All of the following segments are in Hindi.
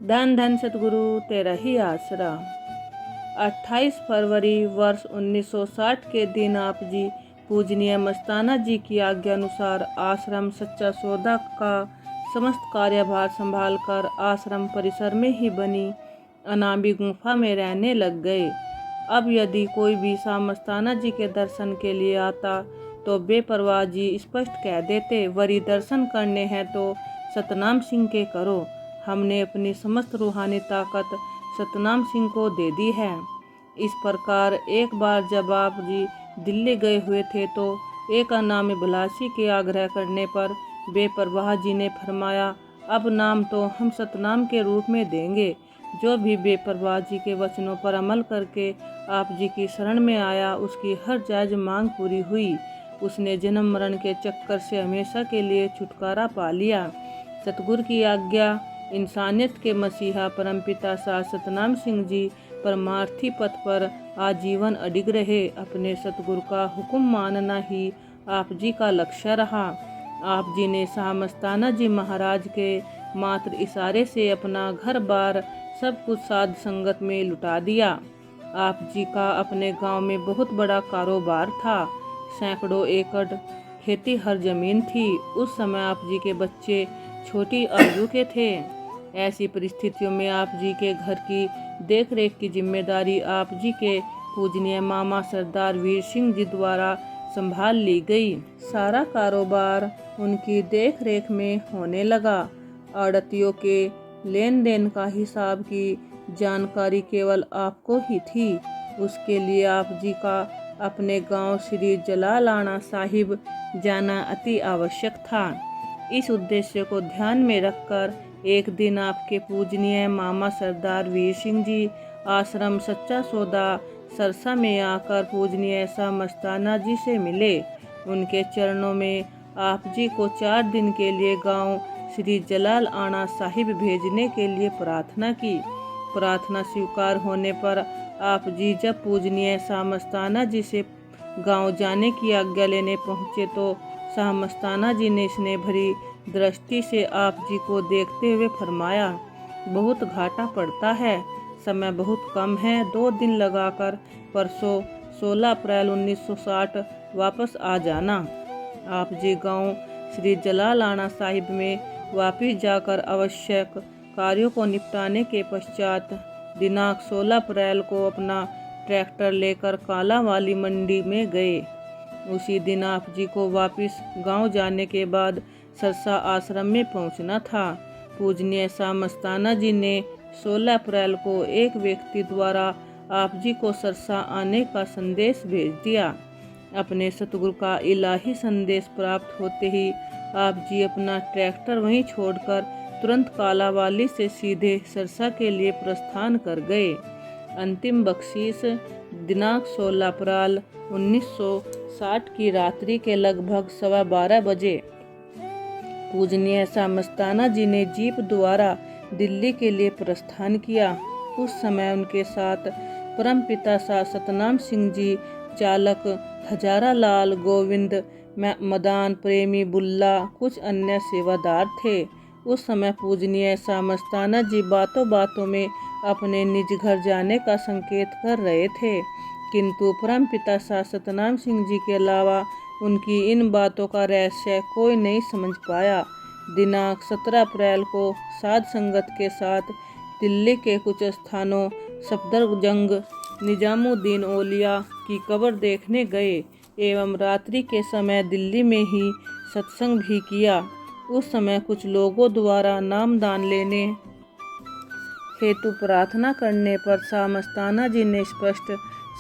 धन धन सतगुरु तेरा ही आसरा। 28 फरवरी वर्ष 1960 के दिन आप जी पूजनीय मस्ताना जी की आज्ञा अनुसार आश्रम सच्चा सौदा का समस्त कार्यभार संभालकर आश्रम परिसर में ही बनी अनामी गुफा में रहने लग गए। अब यदि कोई भी शाह मस्ताना जी के दर्शन के लिए आता तो बेपरवाह जी स्पष्ट कह देते, वरी दर्शन करने हैं तो सतनाम सिंह के करो। हमने अपनी समस्त रूहानी ताकत सतनाम सिंह को दे दी है। इस प्रकार एक बार जब आप जी दिल्ली गए हुए थे तो एक अनामी भलासी के आग्रह करने पर बेपरवाह जी ने फरमाया, अब नाम तो हम सतनाम के रूप में देंगे। जो भी बेपरवाह जी के वचनों पर अमल करके आप जी की शरण में आया उसकी हर जायज मांग पूरी हुई। उसने जन्म मरण के चक्कर से हमेशा के लिए छुटकारा पा लिया। सतगुरु की आज्ञा इंसानियत के मसीहा परमपिता शाह सतनाम सिंह जी परमार्थी पथ पर आजीवन अडिग रहे। अपने सतगुरु का हुक्म मानना ही आप जी का लक्ष्य रहा। आप जी ने शाह मस्ताना जी महाराज के मात्र इशारे से अपना घर बार सब कुछ साध संगत में लुटा दिया। आप जी का अपने गांव में बहुत बड़ा कारोबार था। सैकड़ों एकड़ खेती हर जमीन थी। उस समय आप जी के बच्चे छोटी आयु के थे। ऐसी परिस्थितियों में आप जी के घर की देख रेख की जिम्मेदारी आप जी के पूजनीय मामा सरदार वीर सिंह जी द्वारा संभाल ली गई। सारा कारोबार उनकी देख रेख में होने लगा। आड़तियों के लेन देन का हिसाब की जानकारी केवल आपको ही थी। उसके लिए आप जी का अपने गांव श्री जलालाना साहिब जाना अति आवश्यक था। इस उद्देश्य को ध्यान में रखकर एक दिन आपके पूजनीय मामा सरदार वीर सिंह जी आश्रम सच्चा सौदा सरसा में आकर पूजनीय शाह मस्ताना जी से मिले। उनके चरणों में आप जी को 4 दिन के लिए गांव श्री जलाल आना साहिब भेजने के लिए प्रार्थना की। प्रार्थना स्वीकार होने पर आप जी जब पूजनीय शाह मस्ताना जी से गांव जाने की आज्ञा लेने पहुँचे तो शाह मस्ताना जी ने स्नेह भरी दृष्टि से आप जी को देखते हुए फरमाया, बहुत घाटा पड़ता है, समय बहुत कम है, 2 दिन लगाकर परसों 16 अप्रैल 1960 वापस आ जाना। आप जी गांव श्री जलालाना साहिब में वापस जाकर आवश्यक कार्यों को निपटाने के पश्चात दिनांक 16 अप्रैल को अपना ट्रैक्टर लेकर कालावाली मंडी में गए। उसी दिन आप जी को वापस गांव जाने के बाद सरसा आश्रम में पहुंचना था। पूजनीय शाह मस्ताना जी ने 16 अप्रैल को एक व्यक्ति द्वारा आप जी को सरसा आने का संदेश भेज दिया। अपने सतगुरु का इलाही संदेश प्राप्त होते ही आप जी अपना ट्रैक्टर वहीं छोड़कर तुरंत कालावाली से सीधे सरसा के लिए प्रस्थान कर गए। अंतिम बख्शीश दिनांक 16 अप्रैल 1960 की रात्रि के लगभग 12:15 बजे पूजनीय शाह मस्ताना जी ने जीप द्वारा दिल्ली के लिए प्रस्थान किया। उस समय उनके साथ परमपिता शाह सतनाम सिंह जी, चालक हजारा लाल, गोविंद, मदान, प्रेमी बुल्ला, कुछ अन्य सेवादार थे। उस समय पूजनीय शाह मस्ताना जी बातों बातों में अपने निज घर जाने का संकेत कर रहे थे, किंतु परमपिता शाह सतनाम सिंह जी के अलावा उनकी इन बातों का रहस्य कोई नहीं समझ पाया। दिनांक 17 अप्रैल को साध संगत के साथ दिल्ली के कुछ स्थानों सफदरजंग, निजामुद्दीन औलिया की कब्र देखने गए एवं रात्रि के समय दिल्ली में ही सत्संग भी किया। उस समय कुछ लोगों द्वारा नामदान लेने हेतु प्रार्थना करने पर शाह मस्ताना जी ने स्पष्ट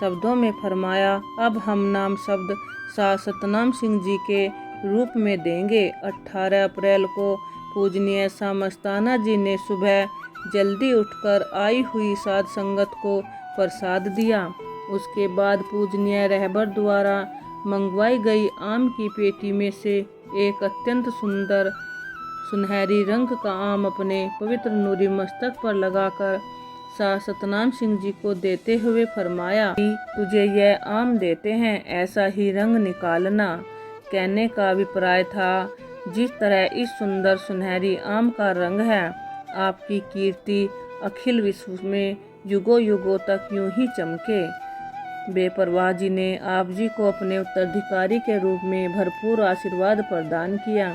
शब्दों में फरमाया, अब हम नाम शब्द शाह सतनाम सिंह जी के रूप में देंगे। 18 अप्रैल को पूजनीय शाह मस्ताना जी ने सुबह जल्दी उठकर आई हुई साध संगत को प्रसाद दिया। उसके बाद पूजनीय रहबर द्वारा मंगवाई गई आम की पेटी में से एक अत्यंत सुंदर सुनहरी रंग का आम अपने पवित्र नूरी मस्तक पर लगाकर शाह सतनाम सिंह जी को देते हुए फरमाया, तुझे यह आम देते हैं, ऐसा ही रंग निकालना। कहने का अभिप्राय था, जिस तरह इस सुंदर सुनहरी आम का रंग है आपकी कीर्ति अखिल विश्व में युगों युगों तक यूं ही चमके। बेपरवाह जी ने आप जी को अपने उत्तराधिकारी के रूप में भरपूर आशीर्वाद प्रदान किया।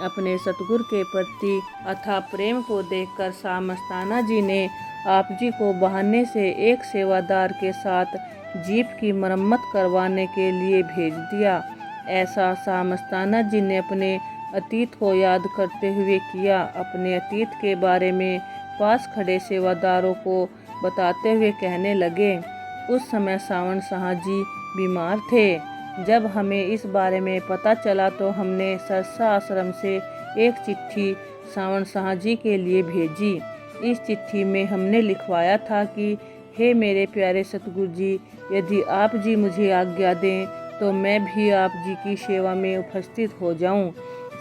अपने सतगुरु के प्रति अथाह प्रेम को देखकर शाह मस्ताना जी ने आप जी को बहाने से एक सेवादार के साथ जीप की मरम्मत करवाने के लिए भेज दिया। ऐसा शाह मस्ताना जी ने अपने अतीत को याद करते हुए किया। अपने अतीत के बारे में पास खड़े सेवादारों को बताते हुए कहने लगे, उस समय सावन शाह जी बीमार थे। जब हमें इस बारे में पता चला तो हमने सरसा आश्रम से एक चिट्ठी सावन शाह जी के लिए भेजी। इस चिट्ठी में हमने लिखवाया था कि हे मेरे प्यारे सतगुरु जी, यदि आप जी मुझे आज्ञा दें तो मैं भी आप जी की सेवा में उपस्थित हो जाऊं।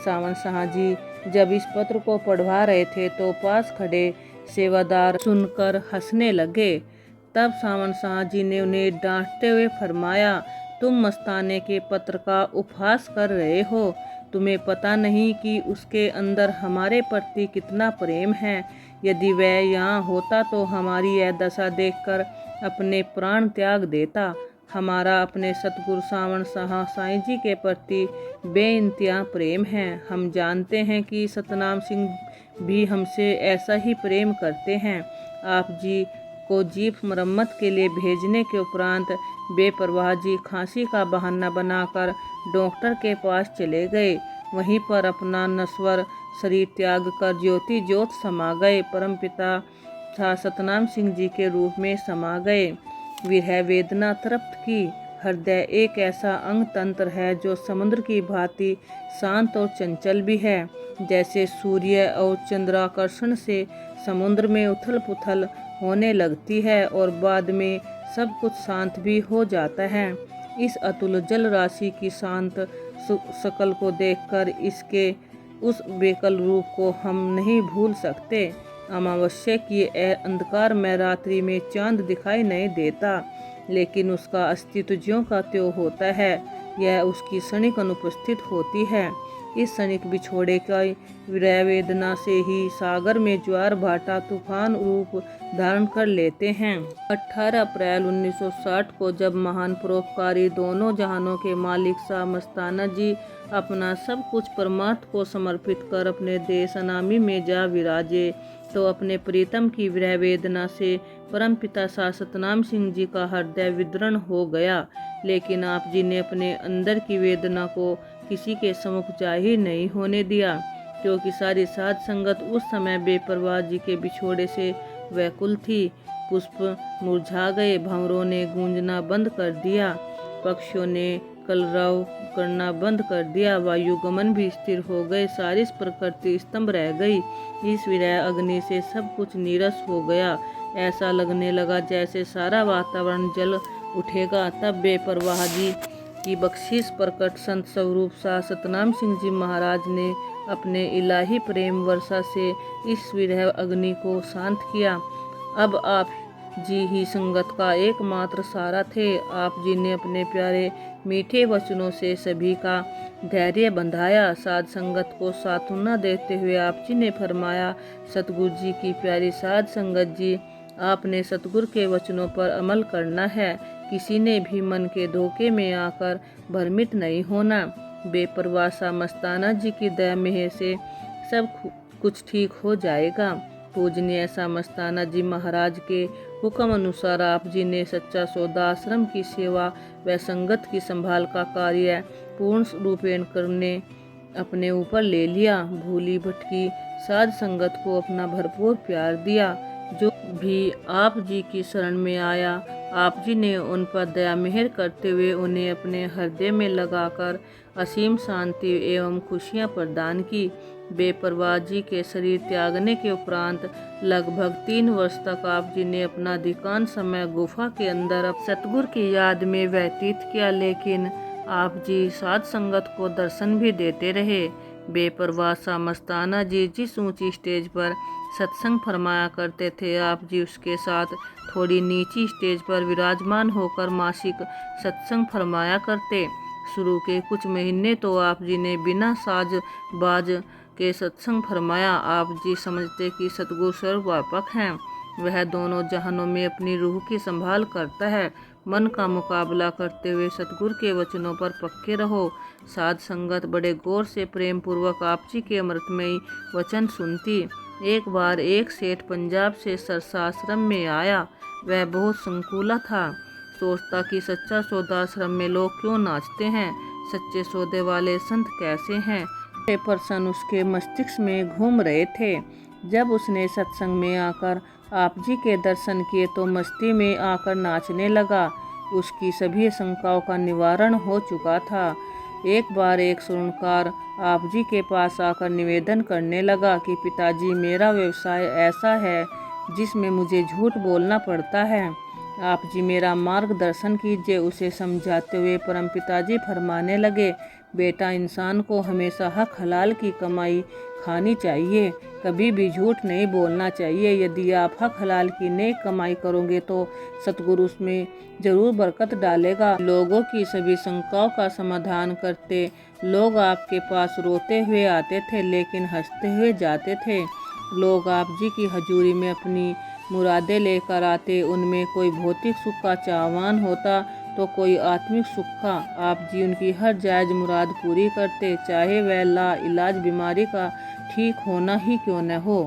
सावन शाह जी जब इस पत्र को पढ़वा रहे थे तो पास खड़े सेवादार सुनकर हंसने लगे। तब सावन शाह जी ने उन्हें डांटते हुए फरमाया, तुम मस्ताने के पत्र का उपहास कर रहे हो। तुम्हें पता नहीं कि उसके अंदर हमारे प्रति कितना प्रेम है। यदि वह यहाँ होता तो हमारी यह दशा देखकर अपने प्राण त्याग देता। हमारा अपने सतगुरु सावन शाह साईं जी के प्रति बेइंतहा प्रेम है। हम जानते हैं कि सतनाम सिंह भी हमसे ऐसा ही प्रेम करते हैं। आप जी को जीप मरम्मत के लिए भेजने के उपरांत बेपरवाह जी खांसी का बहाना बनाकर डॉक्टर के पास चले गए। वहीं पर अपना नश्वर शरीर त्याग कर ज्योति ज्योत समा गए। परमपिता शाह सतनाम सिंह जी के रूप में समा गए। विरह वेदना तृप्त की। हृदय एक ऐसा अंग तंत्र है जो समुद्र की भांति शांत और चंचल भी है। जैसे सूर्य और चंद्राकर्षण से समुद्र में उथल पुथल होने लगती है और बाद में सब कुछ शांत भी हो जाता है। इस अतुल जल राशि की शांत शकल को देखकर इसके उस बेकल रूप को हम नहीं भूल सकते। अमावस्या की अंधकार में रात्रि में चांद दिखाई नहीं देता, लेकिन उसका अस्तित्व ज्यों का त्यों होता है। यह उसकी क्षणिक अनुपस्थित होती है। इस क्षणिक बिछोड़े का विरह वेदना से ही सागर में ज्वार भाटा तूफान रूप धारण कर लेते हैं। 18 अप्रैल 1960 को जब महान परोपकारी दोनों जहानों के मालिक शाह मस्ताना जी अपना सब कुछ परमार्थ को समर्पित कर अपने देश अनामी में जा विराजे तो अपने प्रीतम की विरह वेदना से परमपिता शाह सतनाम सिंह जी का हृदय विदृढ़ हो गया। लेकिन आप जी ने अपने अंदर की वेदना को किसी के सम्मुख जाहिर नहीं होने दिया, क्योंकि सारी साध संगत उस समय बेपरवाह जी के बिछोड़े से व्याकुल थी। पुष्प मुरझा गए, भंवरों ने गूंजना बंद कर दिया, पक्षियों ने कलरव करना बंद कर दिया, वायुगमन भी स्थिर हो गए, सारी प्रकृति स्तंभ रह गई। इस विरह अग्नि से सब कुछ नीरस हो गया। ऐसा लगने लगा जैसे सारा वातावरण जल उठेगा। तब बेपरवाह जी की बख्शिश प्रकट संत स्वरूप शाह सतनाम सिंह जी महाराज ने अपने इलाही प्रेम वर्षा से इस विरह अग्नि को शांत किया। अब आप जी ही संगत का एकमात्र सहारा थे। आप जी ने अपने प्यारे मीठे वचनों से सभी का धैर्य बंधाया। साध संगत को सांत्वना देते हुए आप जी ने फरमाया, सतगुरु जी की प्यारी साध संगत जी, आपने सतगुरु के वचनों पर अमल करना है। किसी ने भी मन के धोखे में आकर भ्रमित नहीं होना। बेपरवाह शाह मस्ताना जी की दया मेहर से सब कुछ ठीक हो जाएगा। पूजनीय शाह मस्ताना जी महाराज के हुक्म अनुसार आप जी ने सच्चा सौदा आश्रम की सेवा व संगत की संभाल का कार्य पूर्ण रूपेण करने अपने ऊपर ले लिया। भूली भटकी साध संगत को अपना भरपूर प्यार दिया। जो भी आप जी की शरण में आया, आप जी ने उन पर दया मेहर करते हुए उन्हें अपने हृदय में लगाकर असीम शांति एवं खुशियां प्रदान की। बेपरवाह जी के शरीर त्यागने के उपरांत लगभग 3 वर्ष तक आप जी ने अपना अधिकांश समय गुफा के अंदर सतगुरु की याद में व्यतीत किया, लेकिन आप जी साध संगत को दर्शन भी देते रहे। बेपरवाह शाह मस्ताना जी जिस ऊंची स्टेज पर सत्संग फरमाया करते थे, आप जी उसके साथ थोड़ी नीची स्टेज पर विराजमान होकर मासिक सत्संग फरमाया करते। शुरू के कुछ महीने तो आप जी ने बिना साज बाज के सत्संग फरमाया। आप जी समझते कि सतगुरु सर्वव्यापक हैं, वह दोनों जहानों में अपनी रूह की संभाल करता है। मन का मुकाबला करते हुए सतगुरु के वचनों पर पक्के रहो। साध संगत बड़े गौर से प्रेम पूर्वक आप जी के अमृतमयी वचन सुनती। एक बार एक सेठ पंजाब से सरसाश्रम में आया। वह बहुत संकुला था, सोचता कि सच्चा सौदा आश्रम में लोग क्यों नाचते हैं, सच्चे सौदे वाले संत कैसे हैं। ये प्रश्न उसके मस्तिष्क में घूम रहे थे। जब उसने सत्संग में आकर आप जी के दर्शन किए तो मस्ती में आकर नाचने लगा। उसकी सभी शंकाओं का निवारण हो चुका था। एक बार एक स्वर्णकार आप जी के पास आकर निवेदन करने लगा कि पिताजी, मेरा व्यवसाय ऐसा है जिसमें मुझे झूठ बोलना पड़ता है। आप जी मेरा मार्गदर्शन कीजिए। उसे समझाते हुए परम पिताजी फरमाने लगे, बेटा, इंसान को हमेशा हक हलाल की कमाई खानी चाहिए, कभी भी झूठ नहीं बोलना चाहिए। यदि आप हक हलाल की नेक कमाई करोगे तो सतगुरु उसमें जरूर बरकत डालेगा। लोगों की सभी शंकाओं का समाधान करते लोग आपके पास रोते हुए आते थे, लेकिन हंसते हुए जाते थे। लोग आप जी की हजूरी में अपनी मुरादें लेकर आते। उनमें कोई भौतिक सुख का चाहवान होता तो कोई आत्मिक सुख का। आप जी उनकी हर जायज़ मुराद पूरी करते, चाहे वह ला इलाज बीमारी का ठीक होना ही क्यों न हो,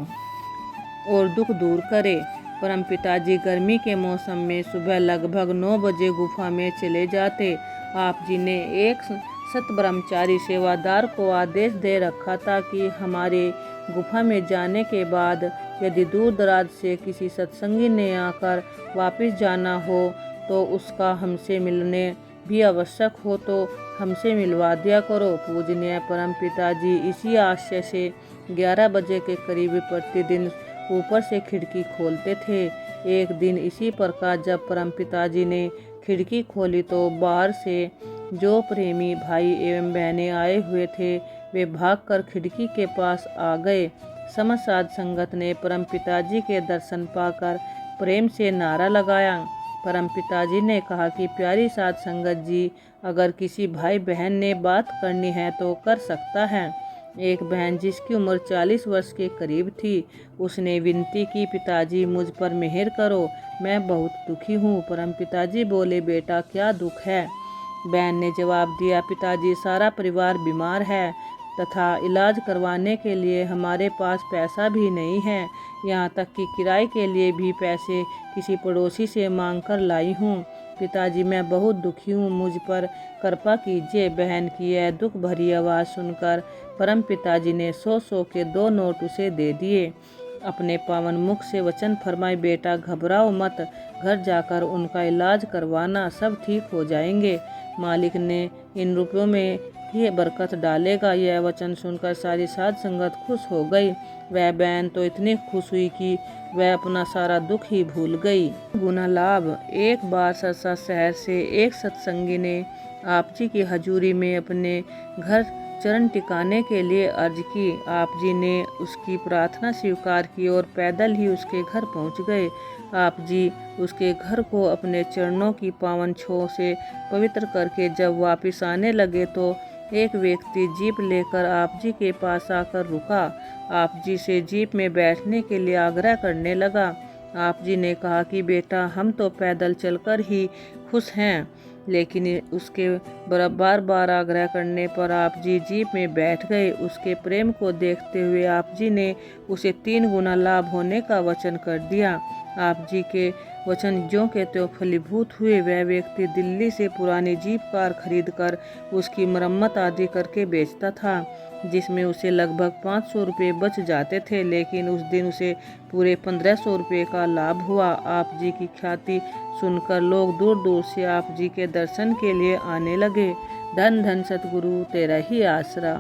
और दुख दूर करे। परम पिताजी गर्मी के मौसम में सुबह लगभग 9 बजे गुफा में चले जाते। आप जी ने एक सत ब्रह्मचारी सेवादार को आदेश दे रखा था कि हमारे गुफा में जाने के बाद यदि दूर दराज से किसी सत्संगी ने आकर वापस जाना हो तो उसका हमसे मिलने भी आवश्यक हो तो हमसे मिलवा दिया करो। पूजनीय परम पिताजी इसी आशय से 11 बजे के करीब प्रतिदिन ऊपर से खिड़की खोलते थे। एक दिन इसी प्रकार जब परम पिताजी ने खिड़की खोली तो बाहर से जो प्रेमी भाई एवं बहनें आए हुए थे वे भागकर खिड़की के पास आ गए। समस्त साध संगत ने परम पिताजी के दर्शन पाकर प्रेम से नारा लगाया। परम पिताजी ने कहा कि प्यारी साध संगत जी, अगर किसी भाई बहन ने बात करनी है तो कर सकता है। एक बहन जिसकी उम्र 40 वर्ष के करीब थी, उसने विनती की, पिताजी मुझ पर मेहर करो, मैं बहुत दुखी हूँ। परम पिताजी बोले, बेटा क्या दुख है। बहन ने जवाब दिया, पिताजी सारा परिवार बीमार है तथा इलाज करवाने के लिए हमारे पास पैसा भी नहीं है। यहाँ तक कि किराए के लिए भी पैसे किसी पड़ोसी से मांग कर लाई हूँ। पिताजी मैं बहुत दुखी हूँ, मुझ पर कृपा कीजिए। बहन की यह दुख भरी आवाज़ सुनकर परम पिताजी ने 100 के 2 नोट उसे दे दिए। अपने पावन मुख से वचन फरमाए, बेटा घबराओ मत, घर जाकर उनका इलाज करवाना, सब ठीक हो जाएंगे। मालिक ने इन रुपयों में ही बरकत डालेगा। यह वचन सुनकर सारी साध संगत खुश हो गई। वह बहन तो इतनी खुश हुई कि वह अपना सारा दुख ही भूल गई। गुना लाभ। एक बार सरसा शहर से एक सत्संगी ने आप जी की हजूरी में अपने घर चरण टिकाने के लिए अर्ज की। आप जी ने उसकी प्रार्थना स्वीकार की और पैदल ही उसके घर पहुंच गए। आप जी उसके घर को अपने चरणों की पावन छांव से पवित्र करके जब वापस आने लगे तो एक व्यक्ति जीप लेकर आप जी के पास आकर रुका। आप जी से जीप में बैठने के लिए आग्रह करने लगा। आप जी ने कहा कि बेटा, हम तो पैदल चलकर ही खुश हैं, लेकिन उसके बार बार आग्रह करने पर आप जी जीप में बैठ गए। उसके प्रेम को देखते हुए आप जी ने उसे 3 गुना लाभ होने का वचन कर दिया। आप जी के वचन ज्यों के त्यों फलीभूत हुए। वह व्यक्ति दिल्ली से पुरानी जीप कार खरीदकर उसकी मरम्मत आदि करके बेचता था, जिसमें उसे लगभग 500 रुपये बच जाते थे, लेकिन उस दिन उसे पूरे 1500 रुपये का लाभ हुआ। आप जी की ख्याति सुनकर लोग दूर दूर से आप जी के दर्शन के लिए आने लगे। धन धन सतगुरु तेरा ही आसरा।